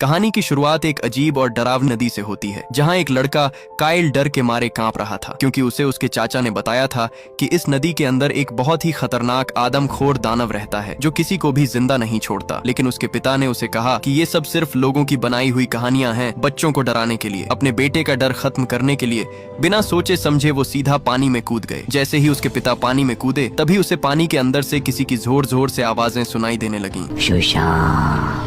कहानी की शुरुआत एक अजीब और डरावनी नदी से होती है, जहां एक लड़का काइल डर के मारे कांप रहा था, क्योंकि उसे उसके चाचा ने बताया था कि इस नदी के अंदर एक बहुत ही खतरनाक आदमखोर दानव रहता है जो किसी को भी जिंदा नहीं छोड़ता। लेकिन उसके पिता ने उसे कहा कि ये सब सिर्फ लोगों की बनाई हुई कहानियां हैं, बच्चों को डराने के लिए। अपने बेटे का डर खत्म करने के लिए बिना सोचे समझे वो सीधा पानी में कूद गए। जैसे ही उसके पिता पानी में कूदे, तभी उसे पानी के अंदर से किसी की जोर जोर से आवाजें सुनाई देने लगी।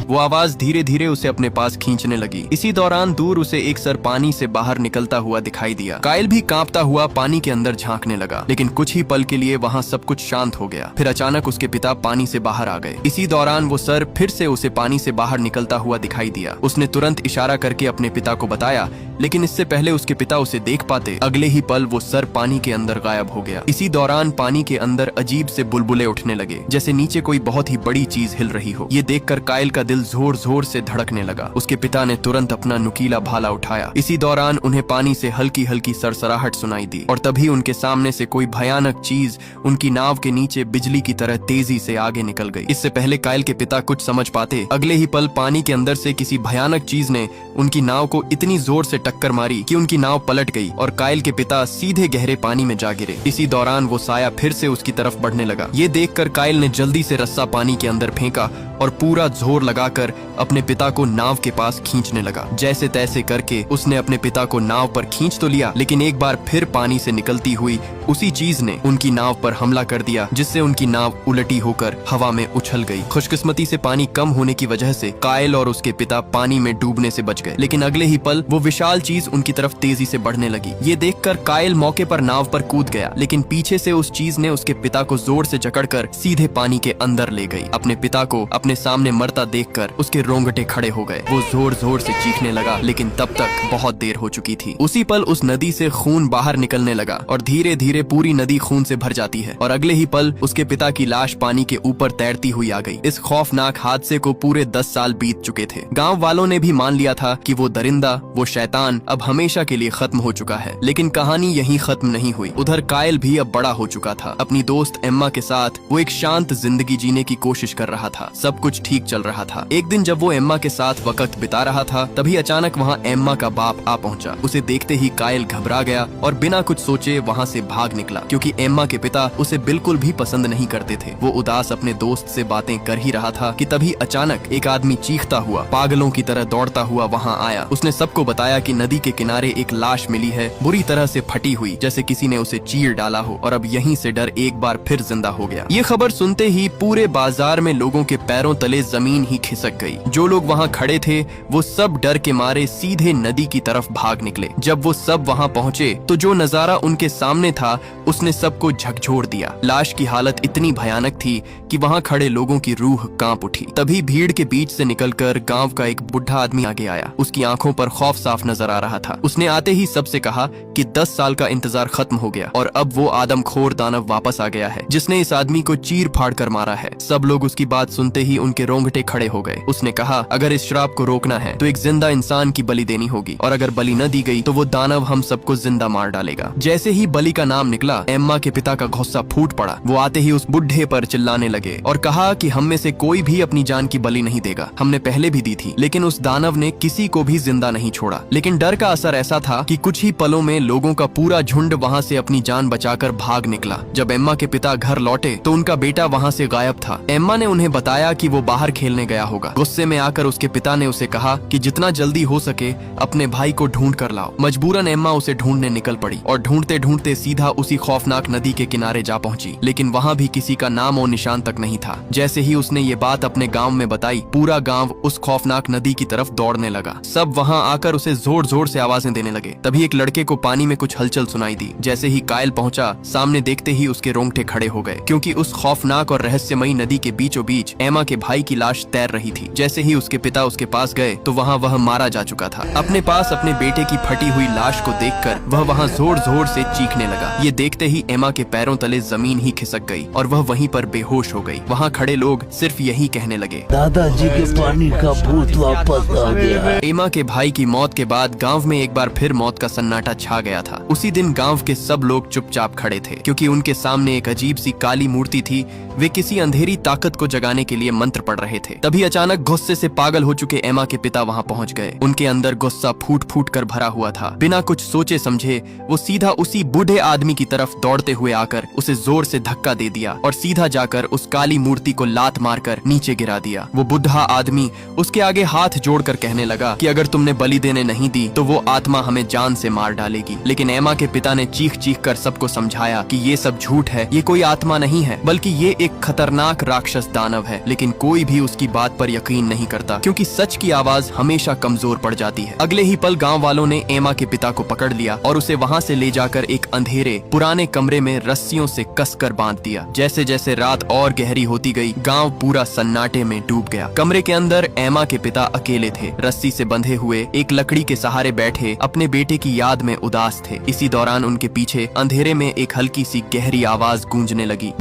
वो आवाज धीरे धीरे उसे अपने पास खींचने लगी। इसी दौरान दूर उसे एक सर पानी से बाहर निकलता हुआ दिखाई दिया। काइल भी कांपता हुआ पानी के अंदर झांकने लगा, लेकिन कुछ ही पल के लिए वहाँ सब कुछ शांत हो गया। फिर अचानक उसके पिता पानी से बाहर आ गए। इसी दौरान वो सर फिर से उसे पानी से बाहर निकलता हुआ दिखाई दिया। उसने तुरंत इशारा करके अपने पिता को बताया, लेकिन इससे पहले उसके पिता उसे देख पाते, अगले ही पल वो सर पानी के अंदर गायब हो गया। इसी दौरान पानी के अंदर अजीब से बुलबुले उठने लगे, जैसे नीचे कोई बहुत ही बड़ी चीज हिल रही हो। ये देखकर काइल का दिल जोर जोर से धड़कने लगा। उसके पिता ने तुरंत अपना नुकीला भाला उठाया। इसी दौरान उन्हें पानी से हल्की हल्की सरसराहट सुनाई दी, और तभी उनके सामने से कोई भयानक चीज उनकी नाव के नीचे बिजली की तरह तेजी से आगे निकल गई। इससे पहले काइल के पिता कुछ समझ पाते, अगले ही पल पानी के अंदर से किसी भयानक चीज ने उनकी नाव को इतनी जोर से टक्कर मारी कि उनकी नाव पलट गई और काइल के पिता सीधे गहरे पानी में जा गिरे। इसी दौरान वो साया फिर से उसकी तरफ बढ़ने लगा। ये देखकर काइल ने जल्दी से रस्सा पानी के अंदर फेंका और पूरा जोर लगाकर अपने पिता को नाव के पास खींचने लगा। जैसे तैसे करके उसने अपने पिता को नाव पर खींच तो लिया, लेकिन एक बार फिर पानी से निकलती हुई उसी चीज ने उनकी नाव पर हमला कर दिया, जिससे उनकी नाव उलटी होकर हवा में उछल गई। खुशकिस्मती से पानी कम होने की वजह से काइल और उसके पिता पानी में डूबने से बच गए, लेकिन अगले ही पल वो विशाल चीज उनकी तरफ तेजी से बढ़ने लगी। ये देखकर काइल मौके पर नाव पर कूद गया, लेकिन पीछे से उस चीज ने उसके पिता को जोर से जकड़कर सीधे पानी के अंदर ले गई। अपने पिता को अपने सामने मरता देखकर उसके रोंगटे खड़े हो गए। वो जोर जोर से चीखने लगा, लेकिन तब तक बहुत देर हो चुकी थी। उसी पल उस नदी से खून बाहर निकलने लगा और धीरे धीरे पूरी नदी खून से भर जाती है, और अगले ही पल उसके पिता की लाश पानी के ऊपर तैरती हुई आ गई। इस खौफनाक हादसे को पूरे 10 साल बीत चुके थे। गांव वालों ने भी मान लिया था कि वो दरिंदा, वो शैतान अब हमेशा के लिए खत्म हो चुका है। लेकिन कहानी यहीं खत्म नहीं हुई। उधर काइल भी अब बड़ा हो चुका था। अपनी दोस्त एम्मा के साथ वो एक शांत जिंदगी जीने की कोशिश कर रहा था। सब कुछ ठीक चल रहा था। एक दिन जब वो एम्मा के साथ वक्त बिता रहा था, तभी अचानक वहाँ एम्मा का बाप आ पहुँचा। उसे देखते ही काइल घबरा गया और बिना कुछ सोचे वहाँ से भाग निकला, क्योंकि एम्मा के पिता उसे बिल्कुल भी पसंद नहीं करते थे। वो उदास अपने दोस्त से बातें कर ही रहा था कि तभी अचानक एक आदमी चीखता हुआ पागलों की तरह दौड़ता हुआ वहाँ आया। उसने सबको बताया कि नदी के किनारे एक लाश मिली है, बुरी तरह से फटी हुई, जैसे किसी ने उसे चीर डाला हो, और अब यहीं से डर एक बार फिर जिंदा हो गया। ये खबर सुनते ही पूरे बाजार में लोगों के पैरों तले जमीन ही खिसक गई। जो लोग वहाँ खड़े थे वो सब डर के मारे सीधे नदी की तरफ भाग निकले। जब वो सब वहाँ पहुँचे तो जो नजारा उनके सामने था उसने सबको झकझोर दिया। लाश की हालत इतनी भयानक थी कि वहाँ खड़े लोगों की रूह कांप उठी। तभी भीड़ के बीच से निकलकर गांव का एक बुढ़ा आदमी आगे आया। उसकी आंखों पर खौफ साफ नजर आ रहा था। उसने आते ही सबसे कहा कि 10 साल का इंतजार खत्म हो गया और अब वो आदमखोर दानव वापस आ गया है, जिसने इस आदमी को चीर फाड़ कर मारा है। सब लोग उसकी बात सुनते ही उनके रोंगटे खड़े हो गए। उसने कहा, अगर इस श्राप को रोकना है तो एक जिंदा इंसान की बलि देनी होगी, और अगर बलि न दी गई तो वो दानव हम सबको जिंदा मार डालेगा। जैसे ही बलि का नाम निकला, एम्मा के पिता का गुस्सा फूट पड़ा। वो आते ही उस बुढ़े पर चिल्लाने लगे और कहा कि हम में से कोई भी अपनी जान की बलि नहीं देगा। हमने पहले भी दी थी, लेकिन उस दानव ने किसी को भी जिंदा नहीं छोड़ा। लेकिन डर का असर ऐसा था कि कुछ ही पलों में लोगों का पूरा झुंड वहाँ से अपनी जान बचाकर भाग निकला। जब एम्मा के पिता घर लौटे तो उनका बेटा वहाँ से गायब था। एम्मा ने उन्हें बताया कि वो बाहर खेलने गया होगा। गुस्से में आकर उसके पिता ने उसे कहा कि जितना जल्दी हो सके अपने भाई को ढूंढ कर लाओ। मजबूरन एम्मा उसे ढूंढने निकल पड़ी और ढूंढते ढूंढते सीधा उसी खौफनाक नदी के किनारे जा पहुंची, लेकिन वहाँ भी किसी का नाम और निशान तक नहीं था। जैसे ही उसने ये बात अपने गांव में बताई, पूरा गांव उस खौफनाक नदी की तरफ दौड़ने लगा। सब वहाँ आकर उसे जोर जोर से आवाजें देने लगे। तभी एक लड़के को पानी में कुछ हलचल सुनाई दी। जैसे ही काइल पहुंचा, सामने देखते ही उसके रोंगटे खड़े हो गए, क्योंकि उस खौफनाक और रहस्यमयी नदी के बीचों बीच एम्मा के भाई की लाश तैर रही थी। जैसे ही उसके पिता उसके पास गए तो वहाँ वह मारा जा चुका था। अपने पास अपने बेटे की फटी हुई लाश को देखकर वह वहाँ जोर जोर से चीखने लगा। ये देखते ही एम्मा के पैरों तले जमीन ही खिसक गई और वह वहीं पर बेहोश हो गई। वहाँ खड़े लोग सिर्फ यही कहने लगे, दादाजी के पानी का भूत वापस आ गया। एम्मा के भाई की मौत के बाद गांव में एक बार फिर मौत का सन्नाटा छा गया था। उसी दिन गांव के सब लोग चुपचाप खड़े थे, क्योंकि उनके सामने एक अजीब सी काली मूर्ति थी। वे किसी अंधेरी ताकत को जगाने के लिए मंत्र पढ़ रहे थे। तभी अचानक गुस्से से पागल हो चुके एमा के पिता वहां पहुंच गए। उनके अंदर गुस्सा फूट फूट कर भरा हुआ था। बिना कुछ सोचे समझे वो सीधा उसी बूढ़े आदमी की तरफ दौड़ते हुए आकर उसे जोर से धक्का दे दिया और सीधा जाकर उस काली मूर्ति को लात मारकर नीचे गिरा दिया। वो बुढ़ा आदमी उसके आगे हाथ जोड़कर कहने लगा कि अगर तुमने बलि देने नहीं दी तो वो आत्मा हमें जान से मार डालेगी। लेकिन एमा के पिता ने चीख चीख कर सबको समझाया कि ये सब झूठ है, ये कोई आत्मा नहीं है बल्कि ये एक खतरनाक राक्षस दानव है। लेकिन कोई भी उसकी बात पर यकीन नहीं करता क्योंकि सच की आवाज हमेशा कमजोर पड़ जाती है। अगले ही पल गांव वालों ने एमा के पिता को पकड़ लिया और उसे वहां से ले जाकर एक अंधेरे पुराने कमरे में रस्सियों से कसकर बांध दिया। जैसे जैसे रात और गहरी होती गई, गांव पूरा सन्नाटे में डूब गया। कमरे के अंदर एमा के पिता अकेले थे, रस्सी से बंधे हुए एक लकड़ी के सहारे बैठे अपने बेटे की याद में उदास थे। इसी दौरान उनके पीछे अंधेरे में एक हल्की सी गहरी आवाज गूंजने लगी,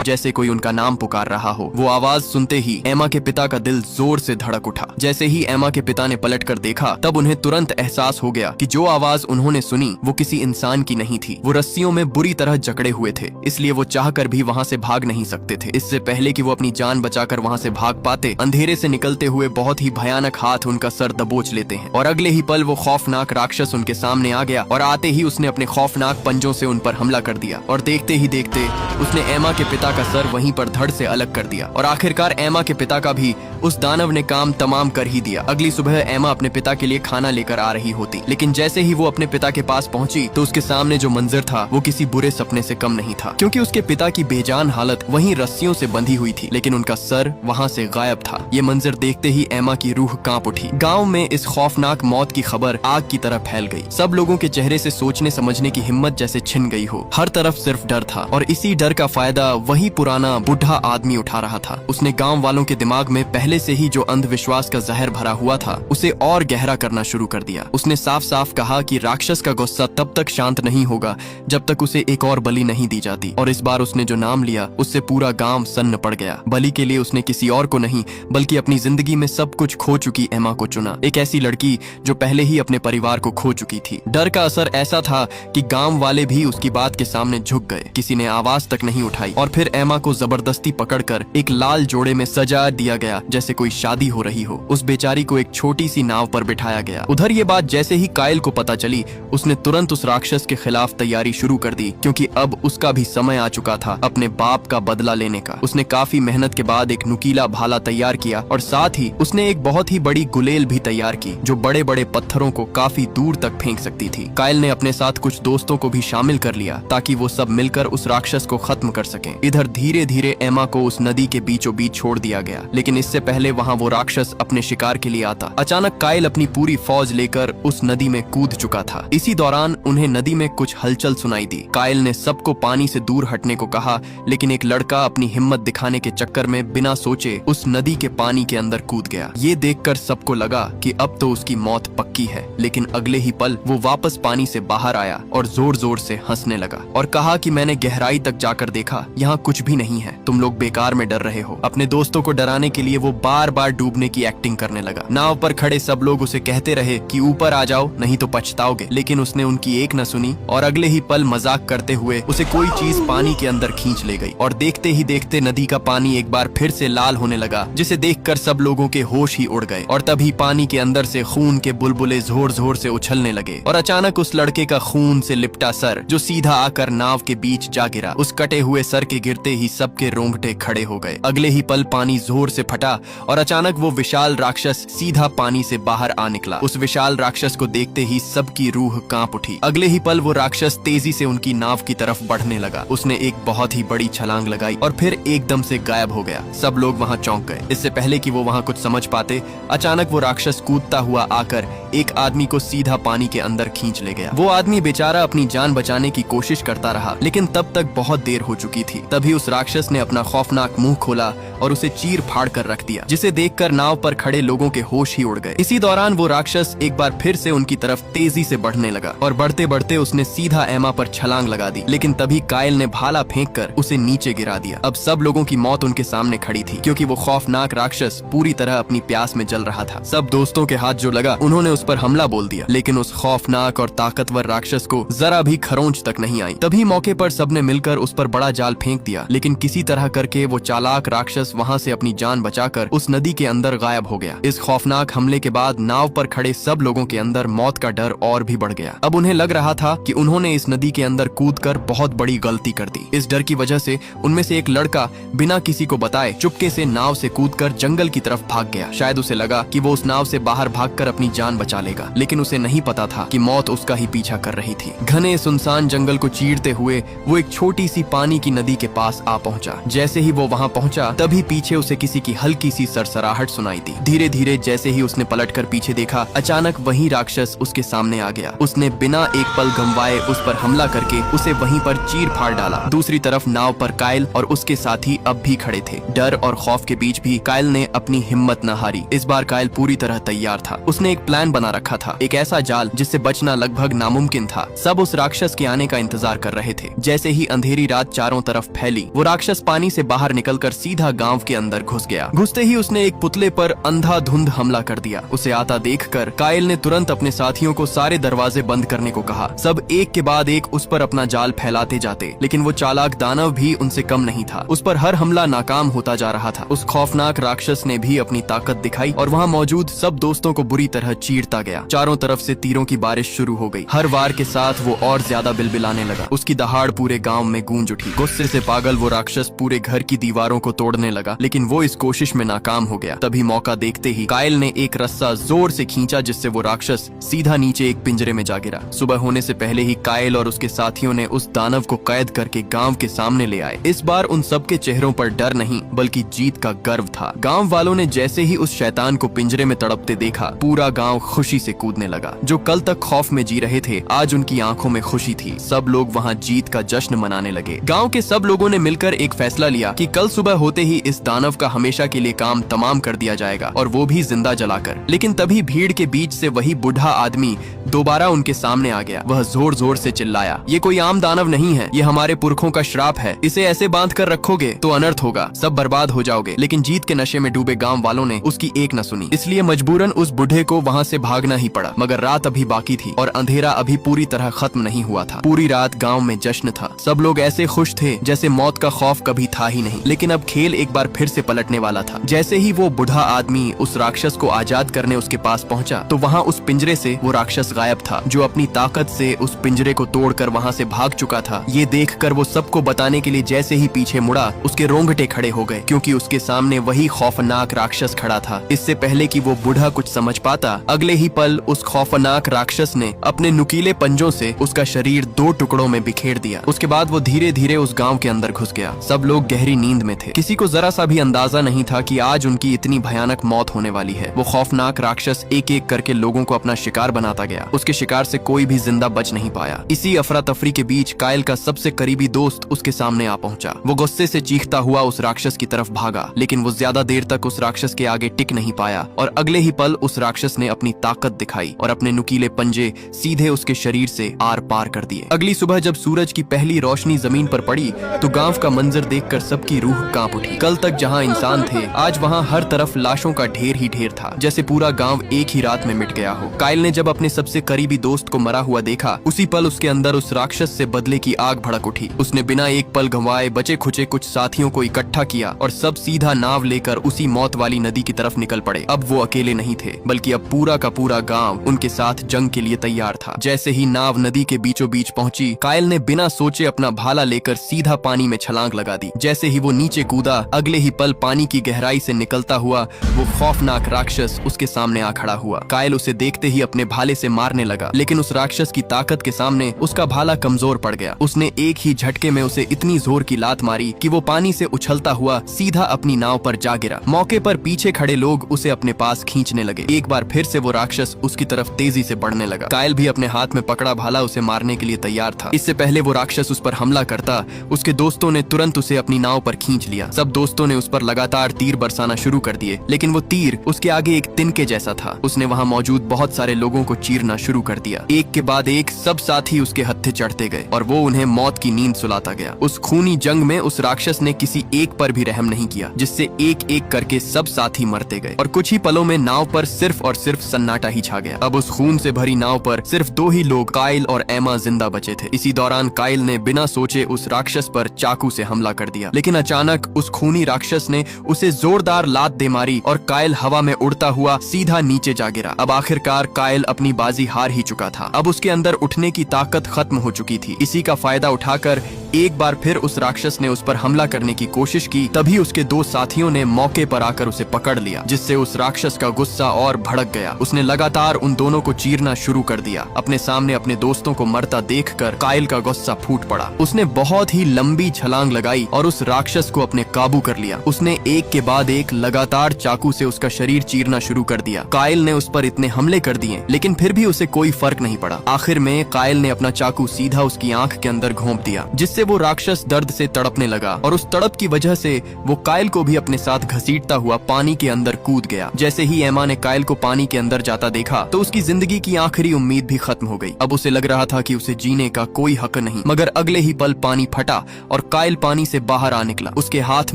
जैसे कोई उनका नाम पुकार रहा हो। वो आवाज सुनते ही एमा के पिता का दिल जोर से धड़क उठा। जैसे ही एमा के पिता ने पलटकर देखा तब उन्हें तुरंत एहसास हो गया कि जो आवाज उन्होंने सुनी वो किसी इंसान की नहीं थी। वो रस्सियों में बुरी तरह जकड़े हुए थे, इसलिए वो चाहकर भी वहां से भाग नहीं सकते थे। इससे पहले कि वो अपनी जान बचाकर वहां से भाग पाते, अंधेरे से निकलते हुए बहुत ही भयानक हाथ उनका सर दबोच लेते हैं और अगले ही पल वो खौफनाक राक्षस उनके सामने आ गया और आते ही उसने अपने खौफनाक पंजों से उन पर हमला कर दिया और देखते ही देखते उसने एमा के पिता का सर वहीं पर धड़ से अलग कर दिया और आखिरकार एमा के पिता का भी उस दानव ने काम तमाम कर ही दिया। अगली सुबह एमा अपने पिता के लिए खाना लेकर आ रही होती, लेकिन जैसे ही वो अपने पिता के पास पहुंची तो उसके सामने जो मंजर था वो किसी बुरे सपने से कम नहीं था, क्योंकि उसके पिता की बेजान हालत वहीं रस्सियों से बंधी हुई थी, लेकिन उनका सर वहां से गायब था। ये मंजर देखते ही एमा की रूह कांप उठी। गाँव में इस खौफनाक मौत की खबर आग की तरह फैल गई। सब लोगों के चेहरे से सोचने समझने की हिम्मत जैसे छिन गई हो। हर तरफ सिर्फ डर था और इसी डर का फायदा वही पुराना बुढ़ा आदमी उठा रहा था। उसने गांव वालों के दिमाग में पहले से ही जो अंधविश्वास का जहर भरा हुआ था उसे और गहरा करना शुरू कर दिया। उसने साफ साफ कहा कि राक्षस का गुस्सा तब तक शांत नहीं होगा जब तक उसे एक और बलि नहीं दी जाती। और इस बार उसने जो नाम लिया उससे पूरा गांव सन्न पड़ गया। बलि के लिए उसने किसी और को नहीं बल्कि अपनी जिंदगी में सब कुछ खो चुकी एमा को चुना, एक ऐसी लड़की जो पहले ही अपने परिवार को खो चुकी थी। डर का असर ऐसा था कि गांव वाले भी उसकी बात के सामने झुक गए। किसी ने आवाज तक नहीं उठाई और फिर एमा को जबरदस्ती पकड़कर एक लाल जोड़े में सजा दिया गया जैसे कोई शादी हो रही हो। उस बेचारी को एक छोटी सी नाव पर बिठाया गया। उधर ये बात जैसे ही कायल को पता चली उसने तुरंत उस राक्षस के खिलाफ तैयारी शुरू कर दी, क्योंकि अब उसका भी समय आ चुका था अपने बाप का बदला लेने का। उसने काफी मेहनत के बाद एक नुकीला भाला तैयार किया और साथ ही उसने एक बहुत ही बड़ी गुलेल भी तैयार की जो बड़े बड़े पत्थरों को काफी दूर तक फेंक सकती थी। कायल ने अपने साथ कुछ दोस्तों को भी शामिल कर लिया ताकि वो सब मिलकर उस राक्षस को खत्म कर सकें। इधर धीरे धीरे एमा को उस नदी के बीचों बीच छोड़ दिया गया, लेकिन इससे पहले वहां वो राक्षस अपने शिकार के लिए आता। अचानक कायल अपनी पूरी फौज लेकर उस नदी में कूद चुका था। इसी दौरान उन्हें नदी में कुछ हलचल सुनाई दी। कायल ने सबको पानी से दूर हटने को कहा, लेकिन एक लड़का अपनी हिम्मत दिखाने के चक्कर में बिना सोचे उस नदी के पानी के अंदर कूद गया। ये देखकर सबको लगा कि अब तो उसकी मौत पक्की है, लेकिन अगले ही पल वो वापस पानी से बाहर आया और जोर जोर से हंसने लगा और कहा कि मैंने गहराई तक जाकर देखा, यहाँ कुछ भी नहीं है, तुम लोग बेकार में डर रहे हो। अपने दोस्तों को डराने के लिए वो बार बार डूबने की एक्टिंग करने लगा। नाव पर खड़े सब लोग उसे कहते रहे कि ऊपर आ जाओ नहीं तो पछताओगे, लेकिन उसने उनकी एक न सुनी और अगले ही पल मजाक करते हुए उसे कोई चीज पानी के अंदर खींच ले गई और देखते ही देखते नदी का पानी एक बार फिर से लाल होने लगा, जिसे देखकर सब लोगों के होश ही उड़ गए। और तभी पानी के अंदर से खून के बुलबुले जोर जोर से उछलने लगे और अचानक उस लड़के का खून से लिपटा सर जो सीधा आकर नाव के बीच जा गिरा। उस कटे हुए सर के गिरते ही सबके रोंगटे खड़े हो गए। अगले ही पल पानी जोर से फटा और अचानक वो विशाल राक्षस सीधा पानी से बाहर आ निकला। उस विशाल राक्षस को देखते ही सबकी रूह कांप उठी। अगले ही पल वो राक्षस तेजी से उनकी नाव की तरफ बढ़ने लगा। उसने एक बहुत ही बड़ी छलांग लगाई और फिर एकदम से गायब हो गया। सब लोग वहां चौंक गए। इससे पहले कि वो वहां कुछ समझ पाते, अचानक वो राक्षस कूदता हुआ आकर एक आदमी को सीधा पानी के अंदर खींच ले गया। वो आदमी बेचारा अपनी जान बचाने की कोशिश करता रहा, लेकिन तब तक बहुत देर हो चुकी थी। तभी उस राक्षस ने अपना खौफनाक मुंह खोला और उसे चीर फाड़ कर रख दिया, जिसे देखकर नाव पर खड़े लोगों के होश ही उड़ गए। इसी दौरान वो राक्षस एक बार फिर से उनकी तरफ तेजी से बढ़ने लगा और बढ़ते बढ़ते उसने सीधा एमा पर छलांग लगा दी, लेकिन तभी कायल ने भाला फेंककर उसे नीचे गिरा दिया। अब सब लोगों की मौत उनके सामने खड़ी थी, क्योंकि वो खौफनाक राक्षस पूरी तरह अपनी प्यास में जल रहा था। सब दोस्तों के हाथ जो लगा, उन्होंने उस उस पर हमला बोल दिया, लेकिन उस खौफनाक और ताकतवर राक्षस को जरा भी खरोंच तक नहीं आई। तभी मौके पर सबने मिलकर उस पर बड़ा जाल फेंक दिया, लेकिन किसी तरह करके वो चालाक राक्षस वहाँ से अपनी जान बचाकर उस नदी के अंदर गायब हो गया। इस खौफनाक हमले के बाद नाव पर खड़े सब लोगों के अंदर मौत का डर और भी बढ़ गया। अब उन्हें लग रहा था कि उन्होंने इस नदी के अंदर कूदकर बहुत बड़ी गलती कर दी। इस डर की वजह से उनमें से एक लड़का बिना किसी को बताए चुपके से नाव से कूदकर जंगल की तरफ भाग गया। शायद उसे लगा कि वो उस नाव से बाहर भागकर अपनी जान बचा लेगा, लेकिन उसे नहीं पता था कि मौत उसका ही पीछा कर रही थी। घने सुनसान जंगल को चीरते हुए वो एक छोटी सी पानी की नदी के पास आ पहुंचा। जैसे ही वो वहां पहुंचा तभी पीछे उसे किसी की हल्की सी सरसराहट सुनाई दी। धीरे धीरे जैसे ही उसने पलटकर पीछे देखा, अचानक वही राक्षस उसके सामने आ गया। उसने बिना एक पल गंवाए उस पर हमला करके उसे वहीं पर चीर फाड़ डाला। दूसरी तरफ नाव पर कायल और उसके साथी अब भी खड़े थे। डर और खौफ के बीच भी कायल ने अपनी हिम्मत न हारी। इस बार कायल पूरी तरह तैयार था। उसने एक प्लान बना रखा था, एक ऐसा जाल जिससे बचना लगभग नामुमकिन था। सब उस राक्षस के आने का इंतजार कर रहे थे। जैसे ही अंधेरी रात चारों तरफ फैली, वो राक्षस पानी से बाहर निकलकर सीधा गांव के अंदर घुस गया। घुसते ही उसने एक पुतले पर अंधाधुंध हमला कर दिया। उसे आता देखकर कायल ने तुरंत अपने साथियों को सारे दरवाजे बंद करने को कहा। सब एक के बाद एक उस पर अपना जाल फैलाते जाते, लेकिन वो चालाक दानव भी उनसे कम नहीं था। उस पर हर हमला नाकाम होता जा रहा था। उस खौफनाक राक्षस ने भी अपनी ताकत दिखाई और वहाँ मौजूद सब दोस्तों को बुरी तरह चीरता गया। चारों तरफ से तीरों की बारिश शुरू हो गई। हर वार के साथ वो और ज्यादा बिलबिलाने लगा। उसकी दहाड़ पूरे गांव में गूंज उठी। गुस्से से पागल वो राक्षस पूरे घर की दीवारों को तोड़ने लगा, लेकिन वो इस कोशिश में नाकाम हो गया। तभी मौका देखते ही कायल ने एक रस्सा जोर से खींचा, जिससे वो राक्षस सीधा नीचे एक पिंजरे में जा गिरा। सुबह होने से पहले ही कायल और उसके साथियों ने उस दानव को कैद करके गांव के सामने ले आए। इस बार उन सबके चेहरों पर डर नहीं बल्कि जीत का गर्व था। गांव वालों ने जैसे ही उस शैतान को पिंजरे में तड़पते देखा, पूरा गांव खुशी से कूदने लगा। जो कल तक खौफ में जी रहे थे, आज उनकी आंखों में खुशी थी। सब लोग वहां जीत का जश्न मनाने लगे। गांव के सब लोगों ने मिलकर एक फैसला लिया कि कल सुबह होते ही इस दानव का हमेशा के लिए काम तमाम कर दिया जाएगा, और वो भी जिंदा जलाकर। लेकिन तभी भीड़ के बीच से वही बूढ़ा आदमी दोबारा उनके सामने आ गया। वह जोर जोर से चिल्लाया, ये कोई आम दानव नहीं है, ये हमारे पुरखों का श्राप है। इसे ऐसे बांध कर रखोगे तो अनर्थ होगा, सब बर्बाद हो जाओगे। लेकिन जीत के नशे में डूबे गांव वालों ने उसकी एक न सुनी, इसलिए मजबूरन उस बूढ़े को वहां से भागना ही पड़ा। मगर रात अभी बाकी थी और अंधेरा अभी पूरी तरह खत्म नहीं हुआ था। पूरी रात गांव में जश्न था। सब लोग ऐसे खुश थे जैसे मौत का खौफ कभी था ही नहीं। लेकिन अब खेल एक बार फिर से पलटने वाला था। जैसे ही वो बूढ़ा आदमी उस राक्षस को आजाद करने उसके पास पहुंचा, तो वहाँ उस पिंजरे से वो राक्षस गायब था, जो अपनी ताकत से उस पिंजरे को तोड़कर वहाँ से भाग चुका था। ये देखकर वो सबको बताने के लिए जैसे ही पीछे मुड़ा, उसके रोंगटे खड़े हो गए, क्योंकि उसके सामने वही खौफनाक राक्षस खड़ा था। इससे पहले कि वो बूढ़ा कुछ समझ पाता, अगले ही पल उस खौफनाक राक्षस ने अपने नुकीले पंजों से उसका शरीर 2 टुकड़ों में बिखेर दिया। उसके बाद वो धीरे धीरे उस गांव के अंदर घुस गया। सब लोग गहरी नींद में थे। किसी को जरा सा भी अंदाजा नहीं था कि आज उनकी इतनी भयानक मौत होने वाली है। वो खौफनाक राक्षस एक एक करके लोगों को अपना शिकार बनाता गया। उसके शिकार से कोई भी जिंदा बच नहीं पाया। इसी अफरा तफरी के बीच कायल का सबसे करीबी दोस्त उसके सामने आ पहुंचा। वो गुस्से से चीखता हुआ उस राक्षस की तरफ भागा, लेकिन वो ज्यादा देर तक उस राक्षस के आगे टिक नहीं पाया और अगले ही पल उस राक्षस ने अपनी ताकत दिखाई और अपने नुकीले पंजे सीधे उसके शरीर से आर पार कर दिए। अगली सुबह जब सूरज की पहली रोशनी जमीन पर पड़ी, तो गांव का मंजर देखकर सबकी रूह कांप उठी। कल तक जहां इंसान थे, आज वहां हर तरफ लाशों का ढेर ही ढेर था, जैसे पूरा गांव एक ही रात में मिट गया हो। कायल ने जब अपने सबसे करीबी दोस्त को मरा हुआ देखा, उसी पल उसके अंदर उस राक्षस से बदले की आग भड़क उठी। उसने बिना एक पल गंवाए बचे खुचे कुछ साथियों को इकट्ठा किया और सब सीधा नाव लेकर उसी मौत वाली नदी की तरफ निकल पड़े। अब वो अकेले नहीं थे, बल्कि अब पूरा का पूरा गांव उनके साथ जंग के लिए तैयार था। जैसे ही नाव नदी के बीचों बीच पहुंची, कायल ने बिना सोचे अपना भाला लेकर सीधा पानी में छलांग लगा दी। जैसे ही वो नीचे कूदा, अगले ही पल पानी की गहराई से निकलता हुआ वो खौफनाक राक्षस उसके सामने आ खड़ा हुआ। कायल उसे देखते ही अपने भाले से मारने लगा, लेकिन उस राक्षस की ताकत के सामने उसका भाला कमजोर पड़ गया। उसने एक ही झटके में उसे इतनी जोर की लात मारी कि वो पानी से उछलता हुआ सीधा अपनी नाव पर जा गिरा। मौके पर पीछे खड़े लोग उसे अपने पास खींचने लगे। एक बार फिर से वो राक्षस उसकी तरफ तेजी से बढ़ने लगा। कायल भी अपने हाथ में पकड़ा भाला उसे मारने के लिए तैयार था। इससे पहले वो राक्षस उस पर हमला करता, उसके दोस्तों ने तुरंत उसे अपनी नाव पर खींच लिया। सब दोस्तों ने उस पर लगातार तीर बरसाना शुरू कर दिए, लेकिन वो तीर उसके आगे एक तिनके जैसा था। उसने वहाँ मौजूद बहुत सारे लोगों को चीरना शुरू कर दिया। एक के बाद एक सब साथी उसके हत्थे चढ़ते गए और वो उन्हें मौत की नींद सुलाता गया। उस खूनी जंग में उस राक्षस ने किसी एक पर भी रहम नहीं किया, जिससे एक एक करके सब साथी मरते गए और कुछ ही पलों में नाव पर सिर्फ और सिर्फ सन्नाटा सन्नाटा ही छा गया। अब उस खून से भरी नाव पर सिर्फ 2 ही लोग, काइल और एमा, जिंदा बचे थे। इसी दौरान काइल ने बिना सोचे उस राक्षस पर चाकू से हमला कर दिया, लेकिन अचानक उस खूनी राक्षस ने उसे जोरदार लात दे मारी और काइल हवा में उड़ता हुआ सीधा नीचे जा गिरा। अब आखिरकार काइल अपनी बाजी हार ही चुका था। अब उसके अंदर उठने की ताकत खत्म हो चुकी थी। इसी का फायदा उठाकर एक बार फिर उस राक्षस ने उस पर हमला करने की कोशिश की। तभी उसके 2 साथियों ने मौके पर आकर उसे पकड़ लिया, जिससे उस राक्षस का गुस्सा और भड़क गया। उसने लगातार उन दोनों को चीरना शुरू कर दिया। अपने सामने अपने दोस्तों को मरता देखकर काइल का गुस्सा फूट पड़ा। उसने बहुत ही लंबी छलांग लगाई और उस राक्षस को अपने काबू कर लिया। उसने एक के बाद एक लगातार चाकू से उसका शरीर चीरना शुरू कर दिया। काइल ने उस पर इतने हमले कर दिए, लेकिन फिर भी उसे कोई फर्क नहीं पड़ा। आखिर में काइल ने अपना चाकू सीधा उसकी आंख के अंदर घोंप दिया, जिससे वो राक्षस दर्द से तड़पने लगा और उस तड़प की वजह से वो काइल को भी अपने साथ घसीटता हुआ पानी के अंदर कूद गया। जैसे ही एमा ने काइल को पानी के अंदर जाता देखा तो उसकी जिंदगी की आखिरी उम्मीद भी खत्म हो गई। अब उसे लग रहा था कि उसे जीने का कोई हक नहीं, मगर अगले ही पल पानी फटा और काइल पानी से बाहर आ निकला। उसके हाथ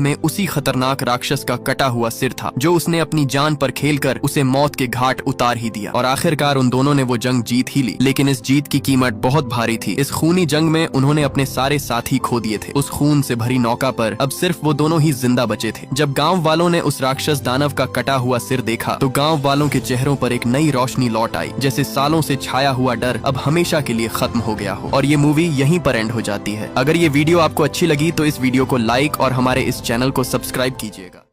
में उसी खतरनाक राक्षस का कटा हुआ सिर था, जो उसने अपनी जान पर खेलकर उसे मौत के घाट उतार ही दिया। और आखिरकार उन दोनों ने वो जंग जीत ही ली, लेकिन इस जीत की कीमत बहुत भारी थी। इस खूनी जंग में उन्होंने अपने सारे साथी खो दिए थे। उस खून से भरी नौका पर अब सिर्फ वो दोनों ही जिंदा बचे थे। जब गांव वालों ने उस राक्षस दानव का कटा हुआ सिर देखा तो गांव वालों के चेहरों पर एक नई रोशनी लौट आई, जैसे सालों से छाया हुआ डर अब हमेशा के लिए खत्म हो गया हो। और ये मूवी यहीं पर एंड हो जाती है। अगर ये वीडियो आपको अच्छी लगी तो इस वीडियो को लाइक और हमारे इस चैनल को सब्सक्राइब कीजिएगा।